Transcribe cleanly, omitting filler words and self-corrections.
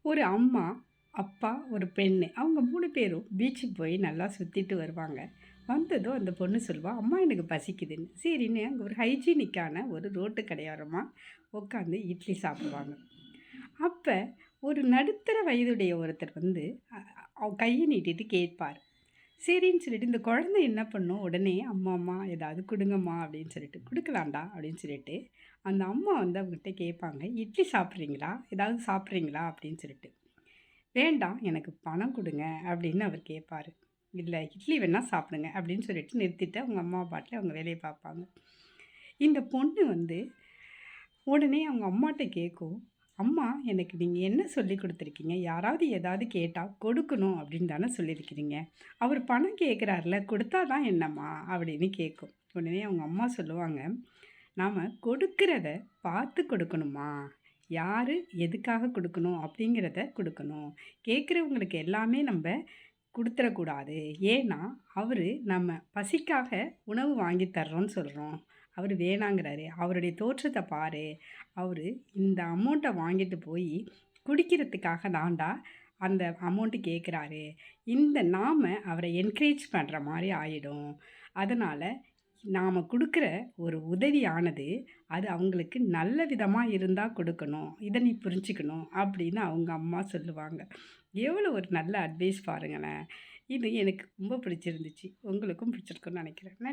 ஒரு அம்மா, அப்பா, ஒரு பெண்ணு. அவங்க 3 பேரும் பீச்சுக்கு போய் நல்லா சுத்திட்டு வருவாங்க. வந்ததும் அந்த பொண்ணு சொல்லுவா, "அம்மா எனக்கு பசிக்குதுன்னு." சரின்னு அங்க ஒரு ஹைஜீனிக்கான ஒரு ரோட்டு கடையோரமா உட்காந்து இட்லி சாப்பிடுவாங்க. அப்ப ஒரு நடுத்தர வயதுடைய ஒருத்தர் வந்து அ கைய நீட்டிட்டு கேட்பார். சரின்னு சொல்லிட்டு இந்த குழந்தை என்ன பண்ணும், உடனே "அம்மா, அம்மா ஏதாவது குடுங்கம்மா" அப்படின்னு சொல்லிட்டு, "குடுக்கலாம்டா" அப்படின்னு சொல்லிட்டு, அந்த அம்மா வந்து அவங்ககிட்ட கேட்பாங்க, "இட்லி சாப்பிட்றீங்களா? ஏதாவது சாப்பிட்றீங்களா?" அப்படின்னு சொல்லிட்டு. "வேண்டாம், எனக்கு பணம் குடுங்க" அப்படின்னு அவர் கேட்பாரு. "இல்ல இட்லி வேணா சாப்பிடுங்க" அப்படின்னு சொல்லிட்டு நிறுத்திட்டு அவங்க அம்மா பாட்டுல அவங்க வேலைய பார்ப்பாங்க. இந்த பொண்ணு வந்து உடனே அவங்க அம்மாட்ட கேட்கும், "அம்மா எனக்கு நீங்க என்ன சொல்லிக் குடுத்துருக்கீங்க? யாராவது ஏதாவது கேட்டா கொடுக்கணும் அப்படின்னு தானே சொல்லியிருக்கிறீங்க. அவரு பணம் கேட்குறார்ல, குடுத்தா தான் என்னம்மா?" அப்படின்னு கேட்கும். உடனே அவங்க அம்மா சொல்லுவாங்க, "நாம கொடுக்கிறத பார்த்து கொடுக்கணும்மா. யாரு எதுக்காக குடுக்கணும் அப்படிங்கிறத குடுக்கணும். கேட்கிறவங்களுக்கு எல்லாமே நம்ப குடுத்துறக்கூடாது. ஏன்னா, அவரு நம்ம பசிக்காக உணவு வாங்கி தர்றோம்ன்னு சொல்றோம். அவரு வேணாங்கிறாரு. அவருடைய தோற்றத்த பாரு. அவரு இந்த அமௌண்ட்ட வாங்கிட்டு போயி குடிக்கிறதுக்காக தான்டா அந்த அமௌண்ட் கேட்குறாரு. நாம அவர என்கரேஜ் பண்ற மாரி ஆயிடும். அதனால நாம குடுக்குற ஒரு உதவியானது, அது அவங்களுக்கு நல்ல விதமா இருந்தா குடுக்கணும். இத நீ புரிஞ்சுக்கணும்." அப்படின்னு அவங்க அம்மா சொல்லுவாங்க. எவ்வளோ ஒரு நல்ல அட்வைஸ் பாருங்களேன். இது எனக்கு ரொம்ப பிடிச்சிருந்துச்சு. உங்களுக்கும் பிடிச்சிருக்கும்னு நெனைக்கிறேன்.